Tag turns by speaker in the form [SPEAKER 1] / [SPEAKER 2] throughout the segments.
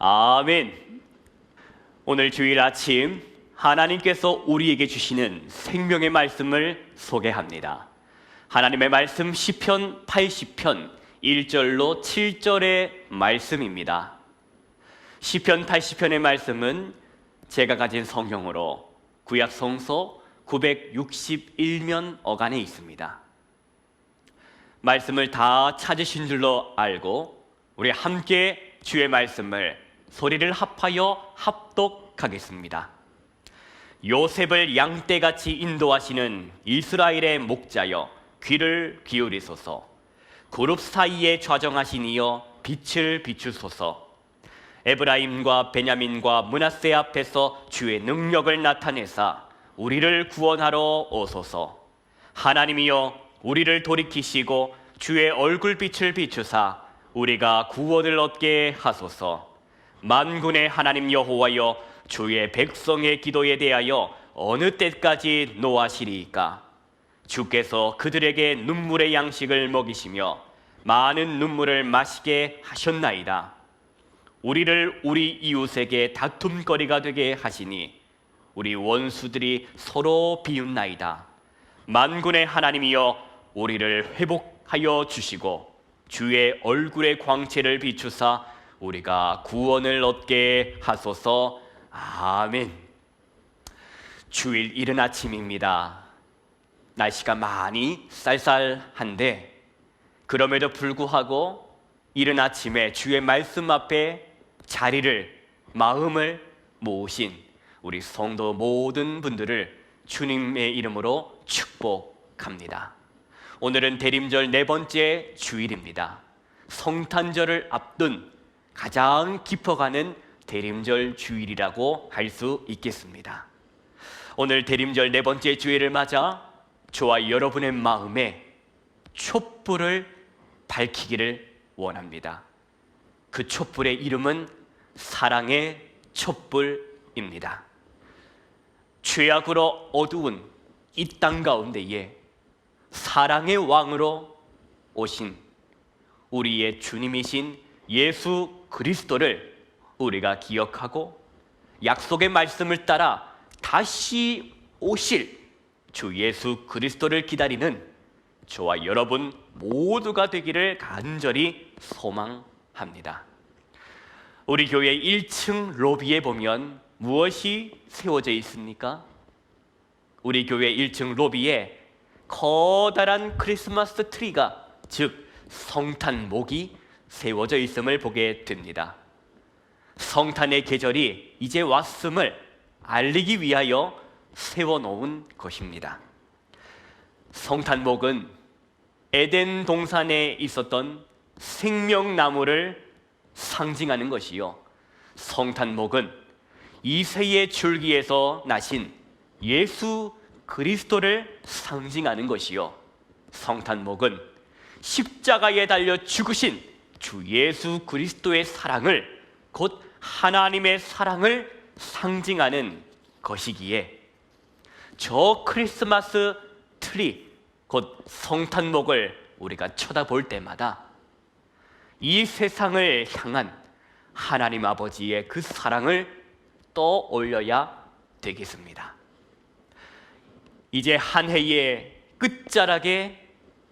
[SPEAKER 1] 아멘. 오늘 주일 아침 하나님께서 우리에게 주시는 생명의 말씀을 소개합니다. 하나님의 말씀 시편 80편 1절로 7절의 말씀입니다. 시편 80편의 말씀은 제가 가진 성경으로 구약 성서 961면 어간에 있습니다. 말씀을 다 찾으신 줄로 알고 우리 함께 주의 말씀을 소리를 합하여 합독하겠습니다. 요셉을 양떼같이 인도하시는 이스라엘의 목자여 귀를 기울이소서. 그룹 사이에 좌정하신 이여 빛을 비추소서. 에브라임과 베냐민과 므낫세 앞에서 주의 능력을 나타내사 우리를 구원하러 오소서. 하나님이여 우리를 돌이키시고 주의 얼굴빛을 비추사 우리가 구원을 얻게 하소서. 만군의 하나님 여호와여 주의 백성의 기도에 대하여 어느 때까지 노하시리이까? 주께서 그들에게 눈물의 양식을 먹이시며 많은 눈물을 마시게 하셨나이다. 우리를 우리 이웃에게 다툼거리가 되게 하시니 우리 원수들이 서로 비웃나이다. 만군의 하나님이여 우리를 회복하여 주시고 주의 얼굴의 광채를 비추사 우리가 구원을 얻게 하소서. 아멘. 주일 이른 아침입니다. 날씨가 많이 쌀쌀한데 그럼에도 불구하고 이른 아침에 주의 말씀 앞에 자리를, 마음을 모으신 우리 성도 모든 분들을 주님의 이름으로 축복합니다. 오늘은 대림절 네 번째 주일입니다. 성탄절을 앞둔 가장 깊어가는 대림절 주일이라고 할 수 있겠습니다. 오늘 대림절 네 번째 주일을 맞아 저와 여러분의 마음에 촛불을 밝히기를 원합니다. 그 촛불의 이름은 사랑의 촛불입니다. 죄악으로 어두운 이 땅 가운데에 사랑의 왕으로 오신 우리의 주님이신 예수 그리스도를 우리가 기억하고 약속의 말씀을 따라 다시 오실 주 예수 그리스도를 기다리는 저와 여러분 모두가 되기를 간절히 소망합니다. 우리 교회 1층 로비에 보면 무엇이 세워져 있습니까? 우리 교회 1층 로비에 커다란 크리스마스 트리가, 즉 성탄목이 세워져 있음을 보게 됩니다. 성탄의 계절이 이제 왔음을 알리기 위하여 세워놓은 것입니다. 성탄목은 에덴 동산에 있었던 생명나무를 상징하는 것이요, 성탄목은 이새의 줄기에서 나신 예수 그리스도를 상징하는 것이요, 성탄목은 십자가에 달려 죽으신 주 예수 그리스도의 사랑을, 곧 하나님의 사랑을 상징하는 것이기에 저 크리스마스 트리, 곧 성탄목을 우리가 쳐다볼 때마다 이 세상을 향한 하나님 아버지의 그 사랑을 떠올려야 되겠습니다. 이제 한 해의 끝자락에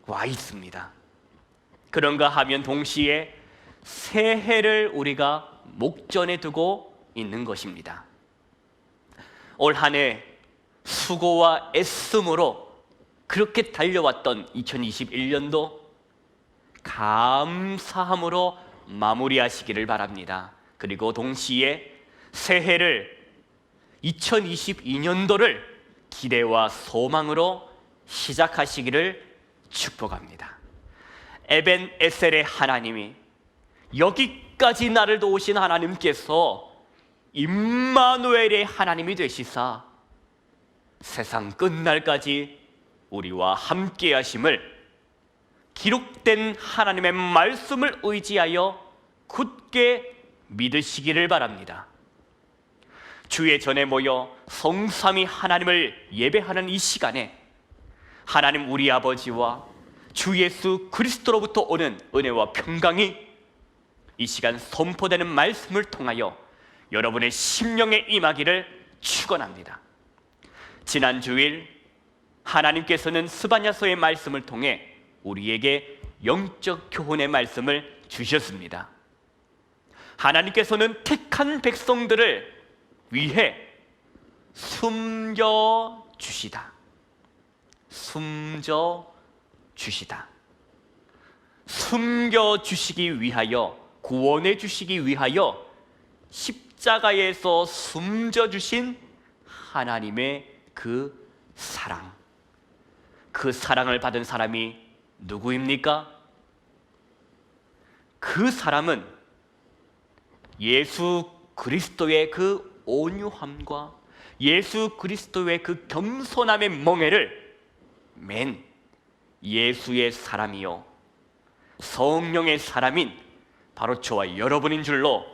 [SPEAKER 1] 와 있습니다. 그런가 하면 동시에 새해를 우리가 목전에 두고 있는 것입니다. 올 한 해 수고와 애씀으로 그렇게 달려왔던 2021년도 감사함으로 마무리하시기를 바랍니다. 그리고 동시에 새해를 2022년도를 기대와 소망으로 시작하시기를 축복합니다. 에벤에셀의 하나님이, 여기까지 나를 도우신 하나님께서 임마누엘의 하나님이 되시사 세상 끝날까지 우리와 함께 하심을 기록된 하나님의 말씀을 의지하여 굳게 믿으시기를 바랍니다. 주의 전에 모여 성삼위 하나님을 예배하는 이 시간에 하나님 우리 아버지와 주 예수 그리스도로부터 오는 은혜와 평강이 이 시간 선포되는 말씀을 통하여 여러분의 심령에 임하기를 축원합니다. 지난 주일 하나님께서는 스바냐서의 말씀을 통해 우리에게 영적 교훈의 말씀을 주셨습니다. 하나님께서는 택한 백성들을 위해 숨겨주시다. 숨겨주시다. 숨겨주시기 위하여, 구원해 주시기 위하여 십자가에서 숨겨주신 하나님의 그 사랑, 그 사랑을 받은 사람이 누구입니까? 그 사람은 예수 그리스도의 그 온유함과 예수 그리스도의 그 겸손함의 멍에를 맨 예수의 사람이요, 성령의 사람인 바로 저와 여러분인 줄로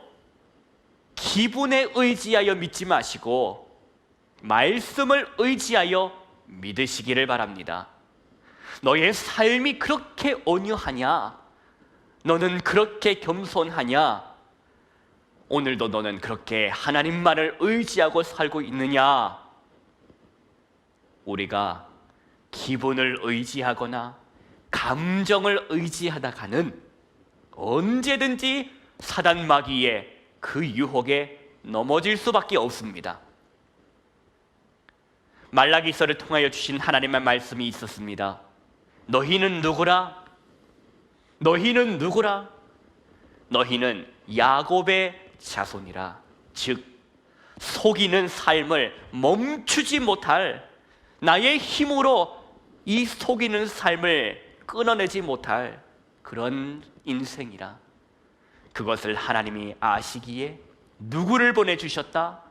[SPEAKER 1] 기분에 의지하여 믿지 마시고 말씀을 의지하여 믿으시기를 바랍니다. 너의 삶이 그렇게 온유하냐? 너는 그렇게 겸손하냐? 오늘도 너는 그렇게 하나님만을 의지하고 살고 있느냐? 우리가 기분을 의지하거나 감정을 의지하다가는 언제든지 사단 마귀의 그 유혹에 넘어질 수밖에 없습니다. 말라기서를 통하여 주신 하나님의 말씀이 있었습니다. 너희는 누구라? 너희는 누구라? 너희는 야곱의 자손이라. 즉 속이는 삶을 멈추지 못할, 나의 힘으로 이 속이는 삶을 끊어내지 못할 그런 인생이라. 그것을 하나님이 아시기에 누구를 보내주셨다?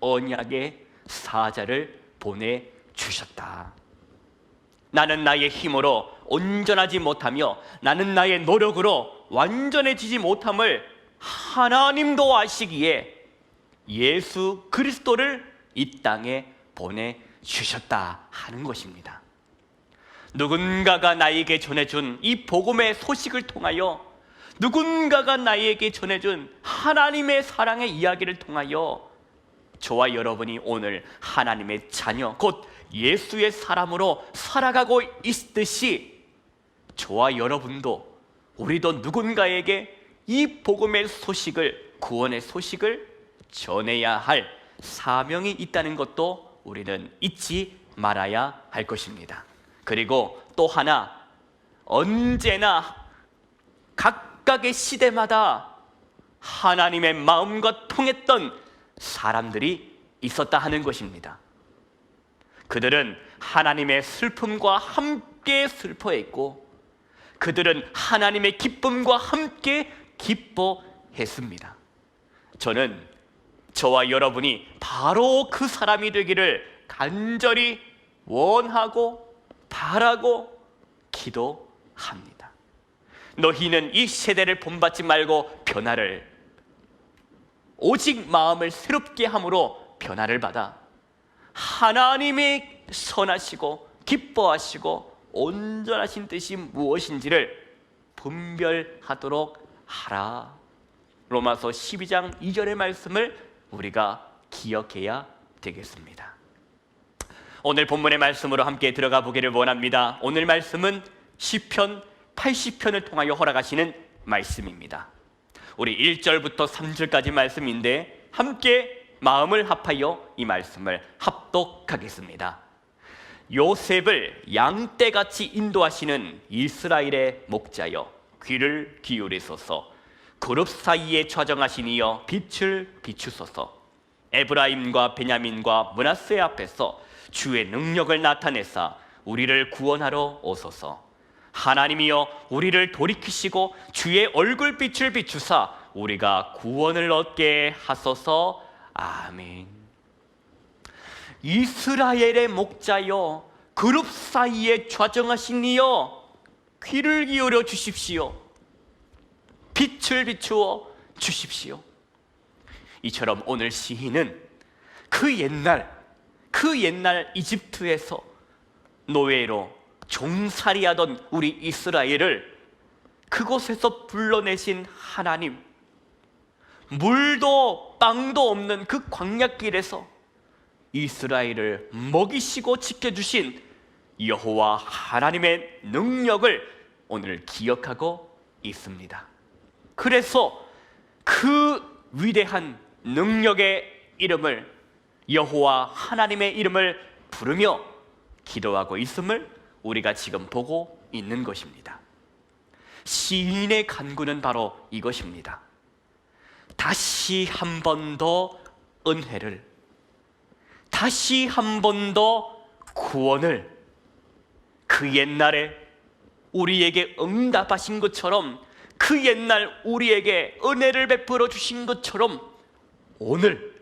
[SPEAKER 1] 언약의 사자를 보내주셨다. 나는 나의 힘으로 온전하지 못하며 나는 나의 노력으로 완전해지지 못함을 하나님도 아시기에 예수 그리스도를 이 땅에 보내주셨다 하는 것입니다. 누군가가 나에게 전해준 이 복음의 소식을 통하여, 누군가가 나에게 전해준 하나님의 사랑의 이야기를 통하여 저와 여러분이 오늘 하나님의 자녀, 곧 예수의 사람으로 살아가고 있듯이 저와 여러분도, 우리도 누군가에게 이 복음의 소식을, 구원의 소식을 전해야 할 사명이 있다는 것도 우리는 잊지 말아야 할 것입니다. 그리고 또 하나, 언제나 각각의 시대마다 하나님의 마음과 통했던 사람들이 있었다 하는 것입니다. 그들은 하나님의 슬픔과 함께 슬퍼했고 그들은 하나님의 기쁨과 함께 기뻐했습니다. 저는 저와 여러분이 바로 그 사람이 되기를 간절히 원하고 바라고 기도합니다. 너희는 이 세대를 본받지 말고 변화를, 오직 마음을 새롭게 함으로 변화를 받아 하나님의 선하시고 기뻐하시고 온전하신 뜻이 무엇인지를 분별하도록 하라. 로마서 12장 2절의 말씀을 우리가 기억해야 되겠습니다. 오늘 본문의 말씀으로 함께 들어가 보기를 원합니다. 오늘 말씀은 시편 80편을 통하여 허락하시는 말씀입니다. 우리 1절부터 3절까지 말씀인데 함께 마음을 합하여 이 말씀을 합독하겠습니다. 요셉을 양떼같이 인도하시는 이스라엘의 목자여 귀를 기울이소서. 그룹 사이에 좌정하신 이여 빛을 비추소서. 에브라임과 베냐민과 므낫세 앞에서 주의 능력을 나타내사 우리를 구원하러 오소서. 하나님이여 우리를 돌이키시고 주의 얼굴빛을 비추사 우리가 구원을 얻게 하소서. 아멘. 이스라엘의 목자여 그룹 사이에 좌정하신 이여 귀를 기울여 주십시오. 빛을 비추어 주십시오. 이처럼 오늘 시인은 그 옛날 이집트에서 노예로 종살이하던 우리 이스라엘을 그곳에서 불러내신 하나님, 물도 빵도 없는 그 광야길에서 이스라엘을 먹이시고 지켜주신 여호와 하나님의 능력을 오늘 기억하고 있습니다. 그래서 그 위대한 능력의 이름을, 여호와 하나님의 이름을 부르며 기도하고 있음을 우리가 지금 보고 있는 것입니다. 시인의 간구는 바로 이것입니다. 다시 한 번 더 은혜를, 다시 한 번 더 구원을, 그 옛날에 우리에게 응답하신 것처럼, 그 옛날 우리에게 은혜를 베풀어 주신 것처럼 오늘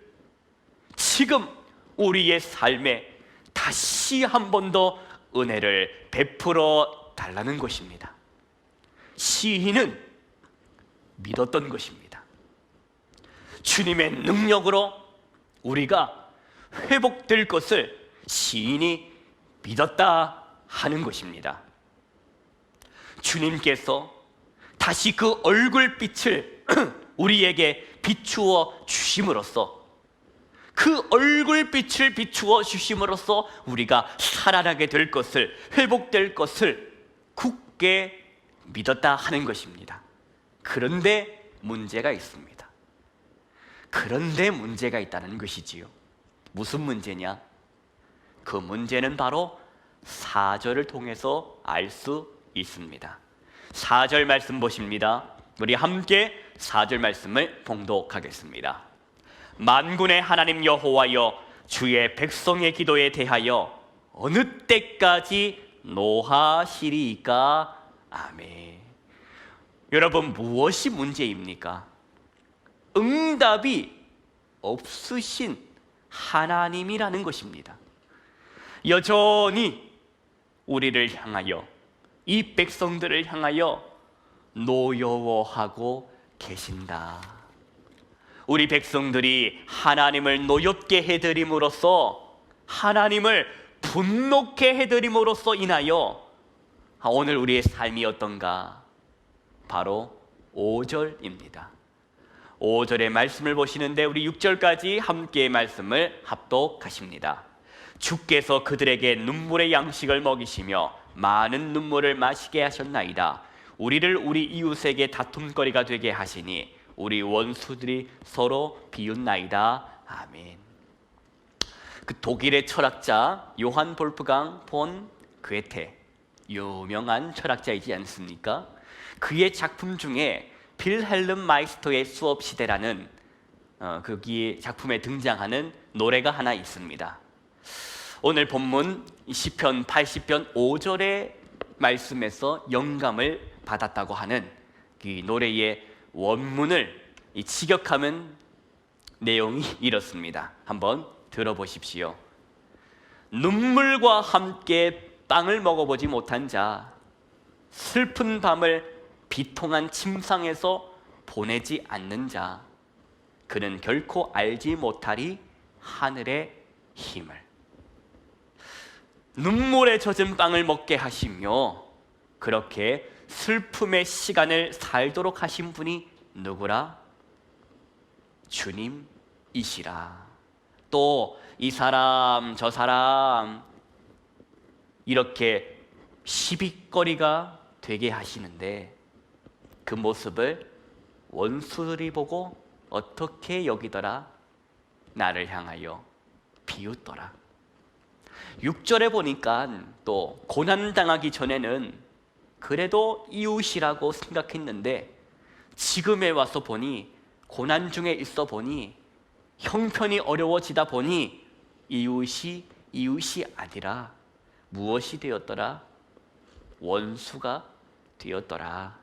[SPEAKER 1] 지금 우리의 삶에 다시 한 번 더 은혜를 베풀어 달라는 것입니다. 시인은 믿었던 것입니다. 주님의 능력으로 우리가 회복될 것을 시인이 믿었다 하는 것입니다. 주님께서 다시 그 얼굴빛을 우리에게 비추어 주심으로써, 그 얼굴빛을 비추어 주심으로써 우리가 살아나게 될 것을, 회복될 것을 굳게 믿었다 하는 것입니다. 그런데 문제가 있습니다. 그런데 문제가 있다는 것이지요. 무슨 문제냐? 그 문제는 바로 4절을 통해서 알 수 있습니다. 4절 말씀 보십니다. 우리 함께 4절 말씀을 봉독하겠습니다. 만군의 하나님 여호와여, 주의 백성의 기도에 대하여 어느 때까지 노하시리이까? 아멘. 여러분, 무엇이 문제입니까? 응답이 없으신 하나님이라는 것입니다. 여전히 우리를 향하여, 이 백성들을 향하여 노여워하고 계신다. 우리 백성들이 하나님을 노엽게 해드림으로써, 하나님을 분노케 해드림으로써 인하여 오늘 우리의 삶이 어떤가? 바로 5절입니다. 5절의 말씀을 보시는데 우리 6절까지 함께 말씀을 합독하십니다. 주께서 그들에게 눈물의 양식을 먹이시며 많은 눈물을 마시게 하셨나이다. 우리를 우리 이웃에게 다툼거리가 되게 하시니 우리 원수들이 서로 비웃나이다. 아멘. 그 독일의 철학자 요한 볼프강 폰 괴테, 유명한 철학자이지 않습니까? 그의 작품 중에 빌헬름 마이스터의 수업 시대라는 거기 작품에 등장하는 노래가 하나 있습니다. 오늘 본문 시편 80편 5절의 말씀에서 영감을 받았다고 하는 그 노래의 원문을 직역하면 내용이 이렇습니다. 한번 들어보십시오. 눈물과 함께 빵을 먹어보지 못한 자, 슬픈 밤을 비통한 침상에서 보내지 않는 자, 그는 결코 알지 못하리 하늘의 힘을. 눈물에 젖은 빵을 먹게 하시며 그렇게 슬픔의 시간을 살도록 하신 분이 누구라? 주님이시라. 또 이 사람 저 사람 이렇게 시비거리가 되게 하시는데 그 모습을 원수들이 보고 어떻게 여기더라? 나를 향하여 비웃더라. 6절에 보니까 또 고난당하기 전에는 그래도 이웃이라고 생각했는데 지금에 와서 보니, 고난 중에 있어 보니, 형편이 어려워지다 보니 이웃이 아니라 무엇이 되었더라? 원수가 되었더라.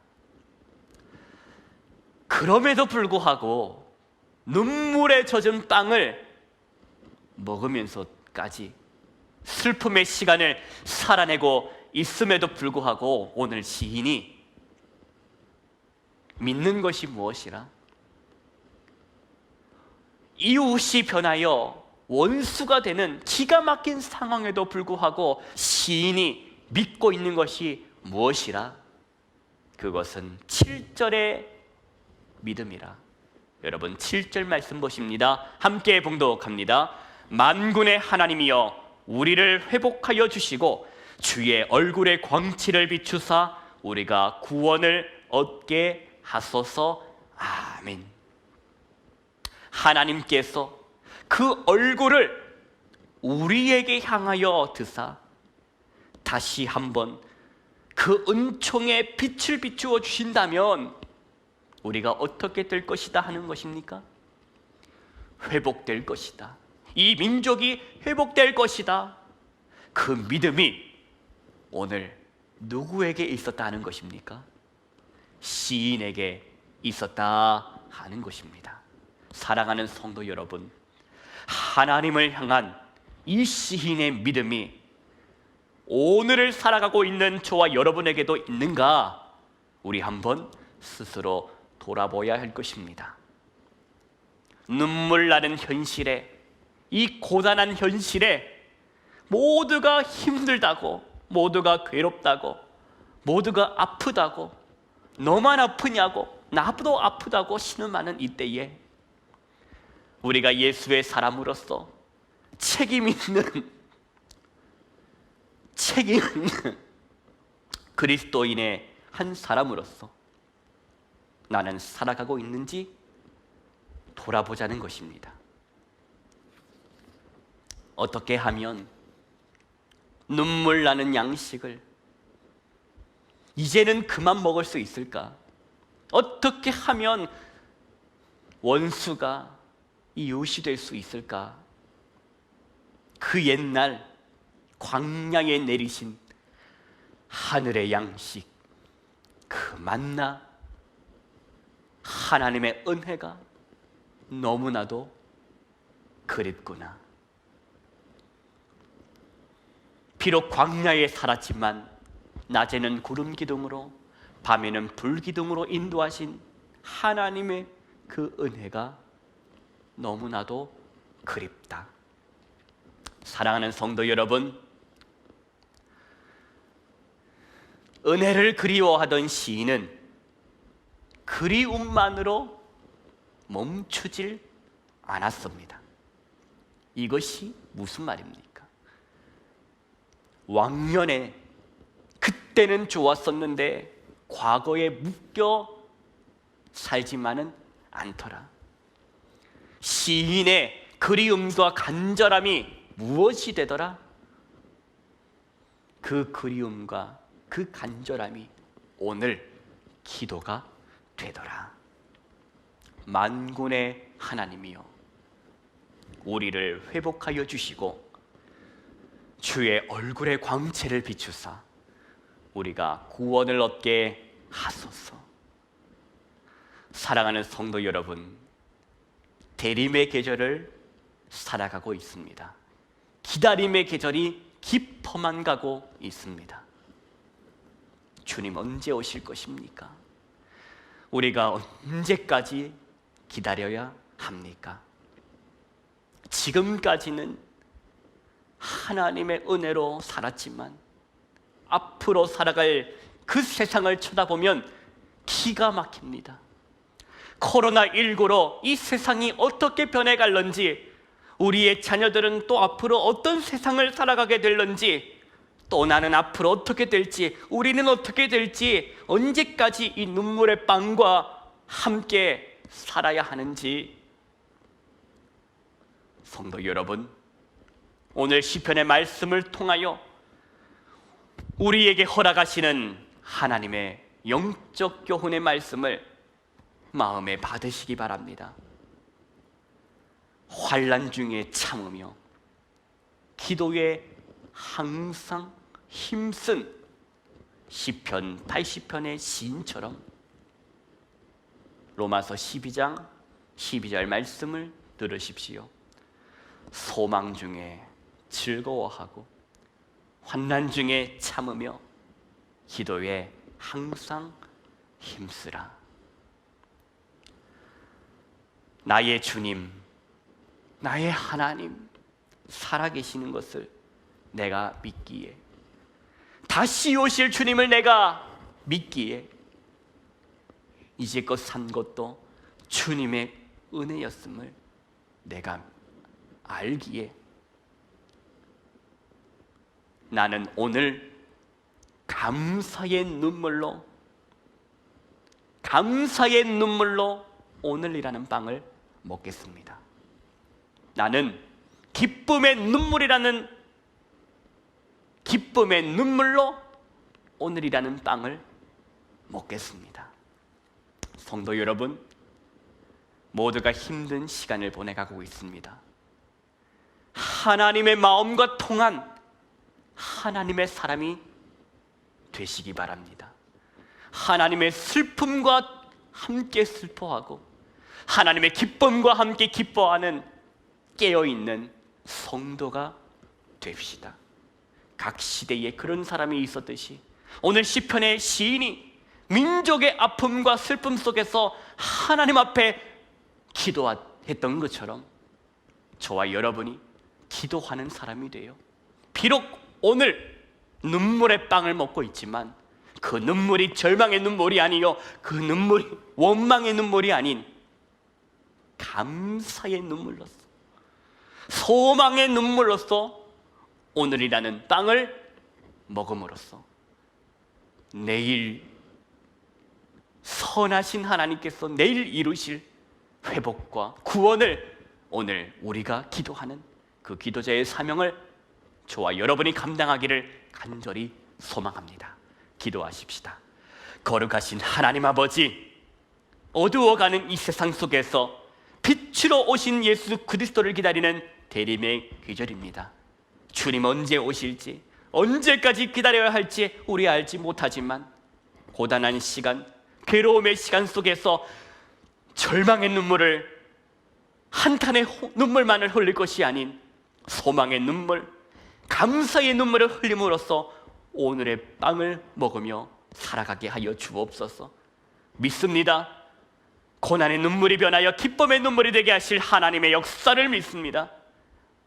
[SPEAKER 1] 그럼에도 불구하고 눈물에 젖은 빵을 먹으면서까지 슬픔의 시간을 살아내고 있음에도 불구하고 오늘 시인이 믿는 것이 무엇이라? 이웃이 변하여 원수가 되는 기가 막힌 상황에도 불구하고 시인이 믿고 있는 것이 무엇이라? 그것은 7절의 믿음이라. 여러분 7절 말씀 보십니다. 함께 봉독합니다. 만군의 하나님이여 우리를 회복하여 주시고 주의 얼굴의 광채를 비추사 우리가 구원을 얻게 하소서. 아멘. 하나님께서 그 얼굴을 우리에게 향하여 드사 다시 한번 그 은총의 빛을 비추어 주신다면 우리가 어떻게 될 것이다 하는 것입니까? 회복될 것이다. 이 민족이 회복될 것이다. 그 믿음이 오늘 누구에게 있었다 하는 것입니까? 시인에게 있었다 하는 것입니다. 사랑하는 성도 여러분, 하나님을 향한 이 시인의 믿음이 오늘을 살아가고 있는 저와 여러분에게도 있는가? 우리 한번 스스로 돌아보아야 할 것입니다. 눈물 나는 현실에, 이 고단한 현실에 모두가 힘들다고, 모두가 괴롭다고, 모두가 아프다고, 너만 아프냐고, 나도 아프다고 신음하는 이때에 우리가 예수의 사람으로서 책임 있는 그리스도인의 한 사람으로서 나는 살아가고 있는지 돌아보자는 것입니다. 어떻게 하면 눈물 나는 양식을 이제는 그만 먹을 수 있을까? 어떻게 하면 원수가 이웃이 될 수 있을까? 그 옛날 광야에 내리신 하늘의 양식, 그 만나, 하나님의 은혜가 너무나도 그립구나. 비록 광야에 살았지만 낮에는 구름 기둥으로 밤에는 불 기둥으로 인도하신 하나님의 그 은혜가 너무나도 그립다. 사랑하는 성도 여러분, 은혜를 그리워하던 시인은 그리움만으로 멈추질 않았습니다. 이것이 무슨 말입니까? 왕년에 그때는 좋았었는데 과거에 묶여 살지만은 않더라. 시인의 그리움과 간절함이 무엇이 되더라? 그 그리움과 그 간절함이 오늘 기도가 되더라. 만군의 하나님이여, 우리를 회복하여 주시고 주의 얼굴의 광채를 비추사 우리가 구원을 얻게 하소서. 사랑하는 성도 여러분, 대림의 계절을 살아가고 있습니다. 기다림의 계절이 깊어만 가고 있습니다. 주님 언제 오실 것입니까? 우리가 언제까지 기다려야 합니까? 지금까지는 하나님의 은혜로 살았지만 앞으로 살아갈 그 세상을 쳐다보면 기가 막힙니다. 코로나19로 이 세상이 어떻게 변해갈런지, 우리의 자녀들은 또 앞으로 어떤 세상을 살아가게 될런지, 또 나는 앞으로 어떻게 될지, 우리는 어떻게 될지, 언제까지 이 눈물의 빵과 함께 살아야 하는지. 성도 여러분, 오늘 시편의 말씀을 통하여 우리에게 허락하시는 하나님의 영적 교훈의 말씀을 마음에 받으시기 바랍니다. 환난 중에 참으며 기도에 항상 힘쓴 시편 80편의 시인처럼 로마서 12장 12절 말씀을 들으십시오. 소망 중에 즐거워하고 환난 중에 참으며 기도에 항상 힘쓰라. 나의 주님, 나의 하나님 살아계시는 것을 내가 믿기에, 다시 오실 주님을 내가 믿기에, 이제껏 산 것도 주님의 은혜였음을 내가 알기에, 나는 오늘 감사의 눈물로 오늘이라는 빵을 먹겠습니다. 나는 기쁨의 눈물로 오늘이라는 빵을 먹겠습니다. 성도 여러분, 모두가 힘든 시간을 보내가고 있습니다. 하나님의 마음과 통한 하나님의 사람이 되시기 바랍니다. 하나님의 슬픔과 함께 슬퍼하고 하나님의 기쁨과 함께 기뻐하는 깨어있는 성도가 됩시다. 각 시대에 그런 사람이 있었듯이 오늘 시편의 시인이 민족의 아픔과 슬픔 속에서 하나님 앞에 기도했던 것처럼 저와 여러분이 기도하는 사람이 돼요. 비록 오늘 눈물의 빵을 먹고 있지만 그 눈물이 절망의 눈물이 아니요, 그 눈물이 원망의 눈물이 아닌 감사의 눈물로서, 소망의 눈물로서 오늘이라는 빵을 먹음으로써 내일 선하신 하나님께서 내일 이루실 회복과 구원을 오늘 우리가 기도하는 그 기도자의 사명을 저와 여러분이 감당하기를 간절히 소망합니다. 기도하십시다. 거룩하신 하나님 아버지, 어두워가는 이 세상 속에서 빛으로 오신 예수 그리스도를 기다리는 대림의 계절입니다. 주님 언제 오실지, 언제까지 기다려야 할지 우리 알지 못하지만 고단한 시간, 괴로움의 시간 속에서 절망의 눈물을, 한 칸의 눈물만을 흘릴 것이 아닌 소망의 눈물, 감사의 눈물을 흘림으로써 오늘의 빵을 먹으며 살아가게 하여 주옵소서. 믿습니다. 고난의 눈물이 변하여 기쁨의 눈물이 되게 하실 하나님의 역사를 믿습니다.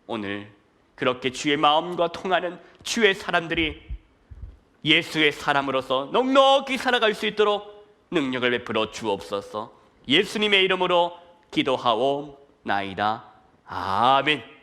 [SPEAKER 1] 오늘 그렇게 주의 마음과 통하는 주의 사람들이 예수의 사람으로서 넉넉히 살아갈 수 있도록 능력을 베풀어 주옵소서. 예수님의 이름으로 기도하옵나이다. 아멘.